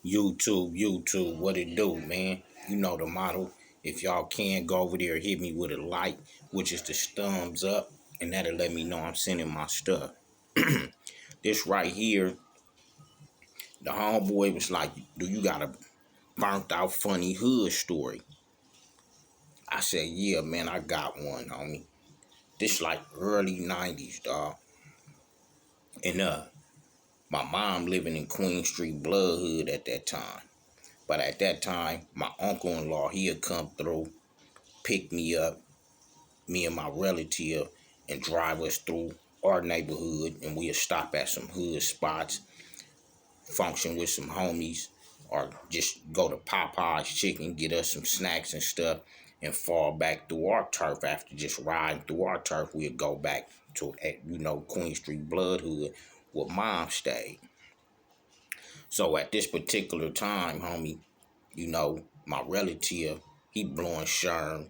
YouTube, what it do, man? You know the model. If y'all can go over there, hit me with a like, which is the thumbs up, and that'll let me know I'm sending my stuff. This right here, the homeboy was like, "Do you got a burnt out funny hood story?" I said, "Yeah, man, I got one, homie." This like early '90s, dog, and my mom living in Queen Street Blood Hood at that time. But at that time, my uncle-in-law, he had come through, pick me up, me and my relative, and drive us through our neighborhood, and we'd stop at some hood spots, function with some homies, or just go to Popeye's Chicken, get us some snacks and stuff, and fall back through our turf. After just riding through our turf, we'd go back to, Queen Street Blood Hood where mom stayed. So at this particular time, homie, my relative, he blowing sherm.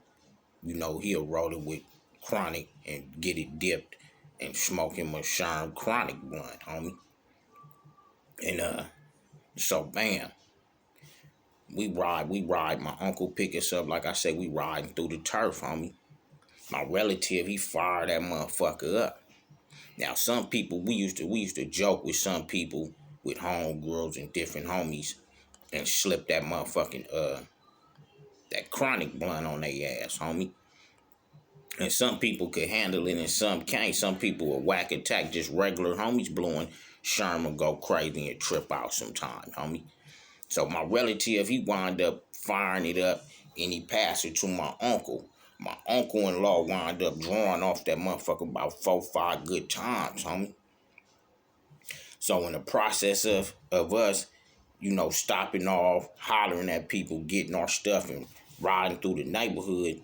He'll roll it with chronic and get it dipped and smoke him a sherm chronic blunt, homie. And so bam, we ride. My uncle pick us up, like I said, we riding through the turf, homie. My relative, he fired that motherfucker up. Now some people, we used to joke with some people with homegirls and different homies and slip that motherfucking that chronic blunt on their ass, homie. And some people could handle it and some can't. Some people will whack attack just regular homies blowing. Sherman go crazy and trip out sometime, homie. So my relative, he wound up firing it up and he passed it to my uncle. My uncle-in-law wound up drawing off that motherfucker about 4, 5 good times, homie. So in the process of us, stopping off, hollering at people, getting our stuff and riding through the neighborhood,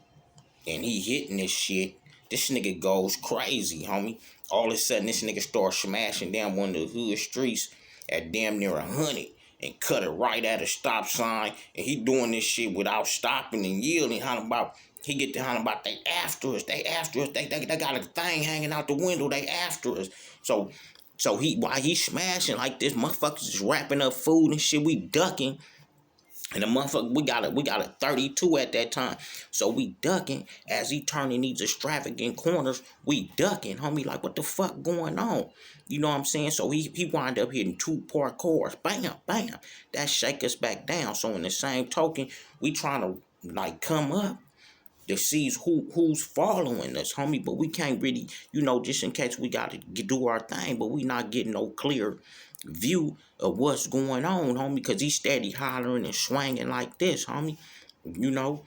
and he hitting this shit, this nigga goes crazy, homie. All of a sudden, this nigga starts smashing down one of the hood streets at damn near 100 and cut it right at a stop sign. And he doing this shit without stopping and yielding. He get to hollering about they after us, they got a thing hanging out the window, they after us. So while he smashing like this, motherfuckers just wrapping up food and shit, we ducking. And the motherfucker, we got a 32 at that time. So we ducking as he turning these extravagant corners. We ducking, homie, like what the fuck going on? You know what I'm saying? So he wind up hitting 2 parked cars. Bam, bam. That shake us back down. So in the same token, we trying to like come up to see who's following us, homie. But we can't really, just in case we got to do our thing, but we not getting no clear view of what's going on, homie, because he's steady hollering and swinging like this, homie. You know.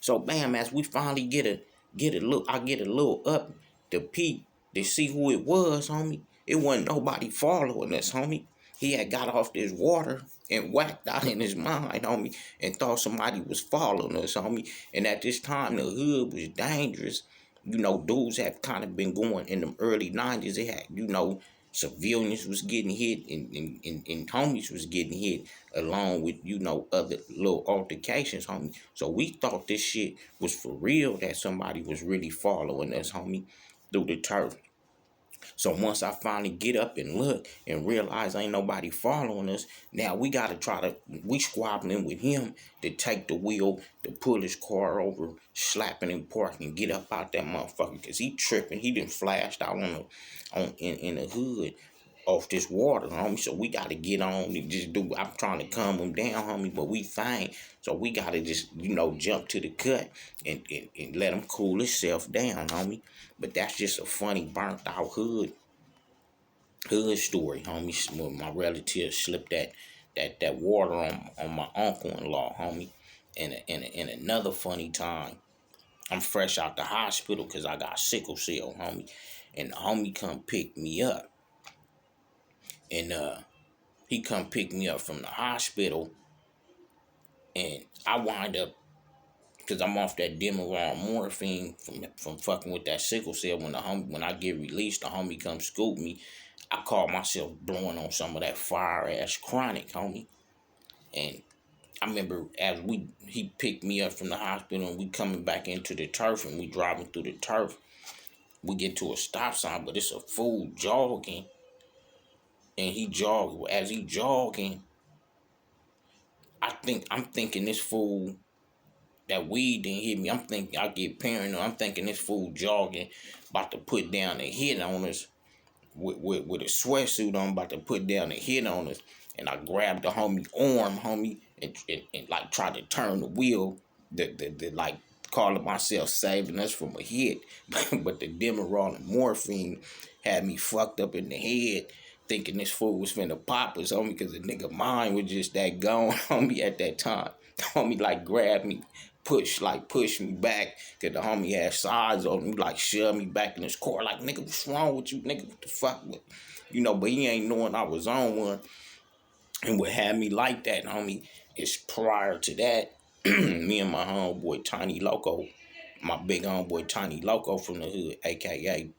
So bam, as we finally I get a little up to peep to see who it was, homie. It wasn't nobody following us, homie. He had got off this water and whacked out in his mind, homie, and thought somebody was following us, homie. And at this time, the hood was dangerous. Dudes have kind of been going in the early 90s. They had, civilians was getting hit and homies was getting hit along with, other little altercations, homie. So we thought this shit was for real, that somebody was really following us, homie, through the turf. So once I finally get up and look and realize ain't nobody following us, now we squabbling with him to take the wheel, to pull his car over, slapping him, parking, and get up out that motherfucker, because he tripping. He done flashed out in the hood off this water, homie. So we got to get on and just do, I'm trying to calm him down, homie, but we faint. So we got to just, jump to the cut and let him cool himself down, homie. But that's just a funny burnt out hood story, homie. When my relative slipped that water on my uncle-in-law, homie. And another funny time, I'm fresh out the hospital because I got sickle cell, homie. And the homie come pick me up. And he come pick me up from the hospital. And I wind up, because I'm off that Demerol morphine from fucking with that sickle cell. When I get released, the homie come scoop me. I call myself blowing on some of that fire ass chronic, homie. And I remember he picked me up from the hospital and we coming back into the turf and we driving through the turf. We get to a stop sign, but it's a fool jogging. And he jogging. As he jogging, I'm thinking this fool, that weed didn't hit me. I'm thinking, I get paranoid. I'm thinking this fool jogging, about to put down a hit on us with a sweatsuit on, about to put down a hit on us. And I grabbed the homie arm, and like tried to turn the wheel, the like calling myself saving us from a hit. But the Demerol and morphine had me fucked up in the head, thinking this fool was finna pop us, homie, because the nigga mind was just that gone, homie, at that time. The homie like grabbed me, push me back, cause the homie had sides on me, like shove me back in his car, like, nigga, what's wrong with you, nigga, what the fuck, but he ain't knowing I was on one. And what had me like that, homie, is prior to that, me and my homeboy Tiny Loco, my big homeboy Tiny Loco from the hood, aka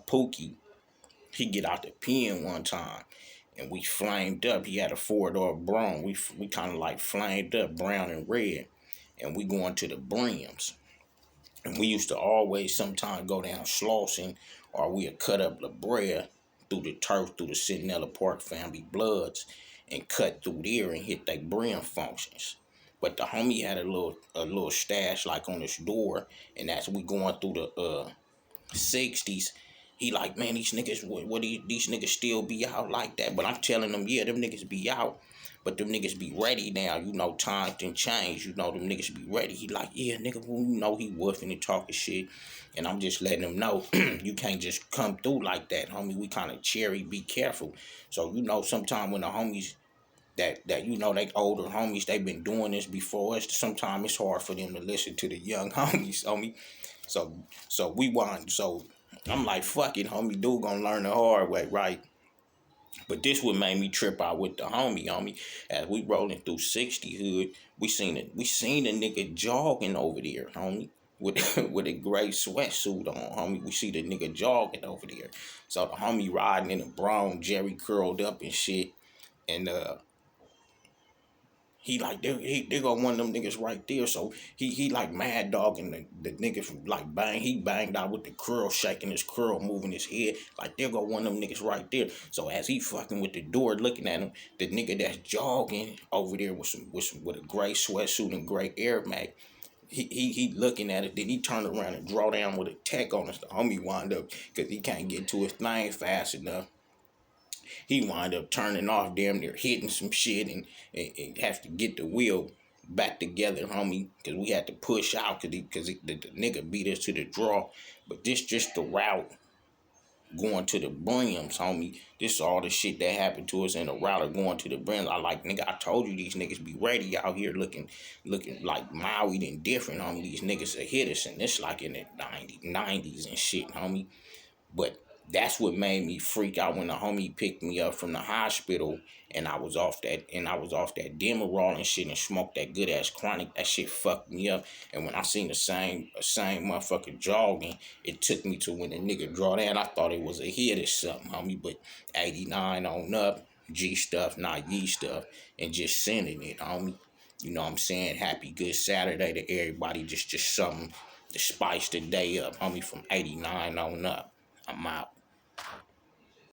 Pookie, he get out the pen one time, and we flamed up. He had a 4-door Brougham. We kind of like flamed up, brown and red, and we going to the brims. And we used to always sometimes go down Slauson, or we'd cut up La Brea through the turf, through the Centinela Park family bloods, and cut through there and hit they brim functions. But the homie had a little stash like on his door, and as we going through the 60s, he like, man, these niggas, what these niggas still be out like that? But I'm telling them, yeah, them niggas be out, but them niggas be ready now. Times done change. Them niggas be ready. He like, yeah, nigga, he woofing and talking shit. And I'm just letting him know, you can't just come through like that, homie. We kind of cherry, be careful. So, sometime when the homies that they older homies, they been doing this before us, sometimes it's hard for them to listen to the young homies, homie. So we want, so I'm like, fuck it, homie, dude gonna learn the hard way, right? But this would make me trip out with the homie. As we rolling through 60 hood, we seen a nigga jogging over there, homie, with with a gray sweatsuit on, homie. We see the nigga jogging over there. So the homie riding in a brown, Jerry curled up and shit, and he like, they got one of them niggas right there. So he like mad dog, and the nigga like he banged out with the curl, shaking his curl, moving his head. Like, there go one of them niggas right there. So as he fucking with the door looking at him, the nigga that's jogging over there with a gray sweatsuit and gray Air Max, he looking at it, then he turned around and draw down with a tech on us. The homie wind up, because he can't get to his thing fast enough. He wind up turning off, damn near hitting some shit, and have to get the wheel back together, homie, because we had to push out, because the nigga beat us to the draw. But this just the route going to the brims, homie. This is all the shit that happened to us in the route of going to the brims. I like, nigga, I told you these niggas be ready out here looking like Maui and different, homie. These niggas will hit us, and it's like in the 90s and shit, homie. But that's what made me freak out when the homie picked me up from the hospital, and I was off that Demerol and shit, and smoked that good ass chronic. That shit fucked me up. And when I seen the same motherfucker jogging, it took me to when the nigga draw down. I thought it was a hit or something, homie. But 89 on up, G stuff, not ye stuff, and just sending it, homie. You know what I'm saying? Happy good Saturday to everybody. Just something to spice the day up, homie, from 89 on up. I'm out.